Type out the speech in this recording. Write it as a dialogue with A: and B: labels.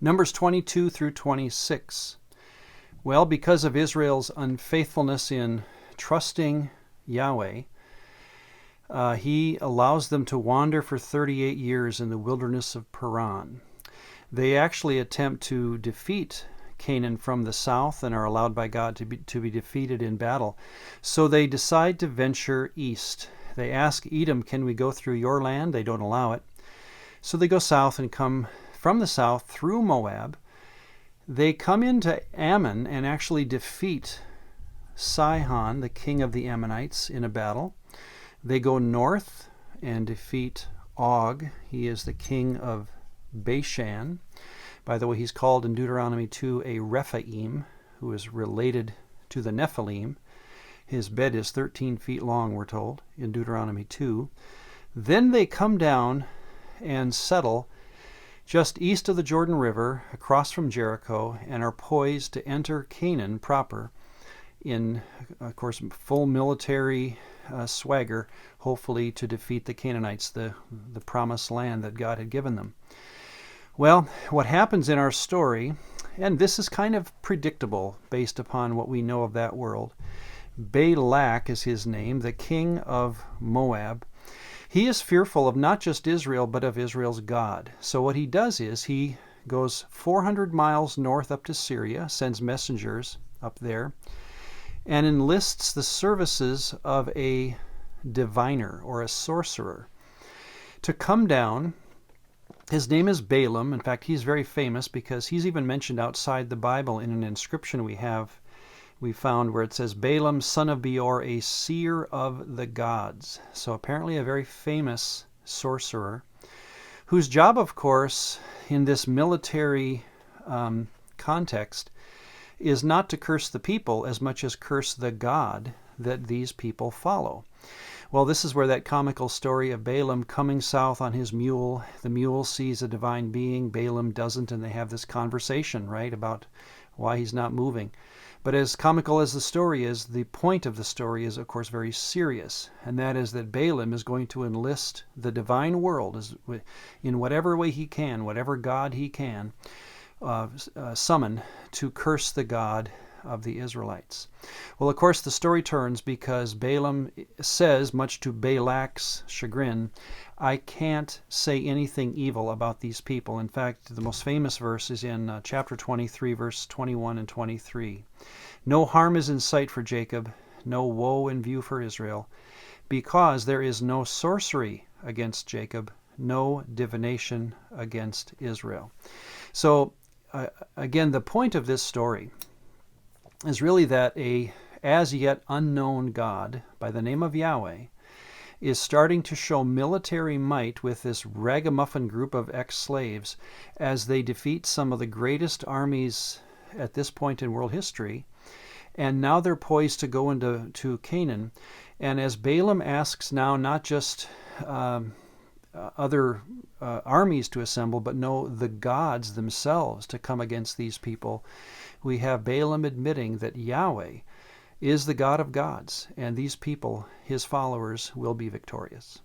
A: Numbers 22 through 26. Well, because of Israel's unfaithfulness in trusting Yahweh, he allows them to wander for 38 years in the wilderness of Paran. They actually attempt to defeat Canaan from the south and are allowed by God to be defeated in battle. So they decide to venture east. They ask Edom, can we go through your land? They don't allow it. So they go south and come from the south through Moab. They come into Ammon and actually defeat Sihon, the king of the Ammonites, in a battle. They go north and defeat Og. He is the king of Bashan. By the way, he's called in Deuteronomy 2 a Rephaim, who is related to the Nephilim. His bed is 13 feet long, we're told, in Deuteronomy 2. Then they come down and settle just east of the Jordan River, across from Jericho, and are poised to enter Canaan proper in, of course, full military swagger, hopefully to defeat the Canaanites, the promised land that God had given them. Well, what happens in our story, and this is kind of predictable based upon what we know of that world. Balak is his name, the king of Moab. He is fearful of not just Israel, but of Israel's God. So what he does is he goes 400 miles north up to Syria, sends messengers up there, and enlists the services of a diviner or a sorcerer to come down. His name is Balaam. In fact, he's very famous because he's even mentioned outside the Bible in an inscription we found where it says, Balaam, son of Beor, a seer of the gods. So apparently a very famous sorcerer, whose job, of course, in this military context, is not to curse the people as much as curse the God that these people follow. Well, this is where that comical story of Balaam coming south on his mule. The mule sees a divine being, Balaam doesn't, and they have this conversation, right, about why he's not moving. But as comical as the story is, the point of the story is, of course, very serious, and that is that Balaam is going to enlist the divine world in whatever way he can, whatever God he can, summon to curse the God of the Israelites. Well, of course, the story turns because Balaam says, much to Balak's chagrin, I can't say anything evil about these people. In fact, the most famous verse is in chapter 23, verse 21 and 23. No harm is in sight for Jacob, no woe in view for Israel, because there is no sorcery against Jacob, no divination against Israel. So, again, the point of this story is really that a as yet unknown God by the name of Yahweh is starting to show military might with this ragamuffin group of ex-slaves as they defeat some of the greatest armies at this point in world history. And now they're poised to go into Canaan. And as Balaam asks now not just other armies to assemble, but no, the gods themselves to come against these people, we have Balaam admitting that Yahweh is the God of gods, and these people, his followers, will be victorious.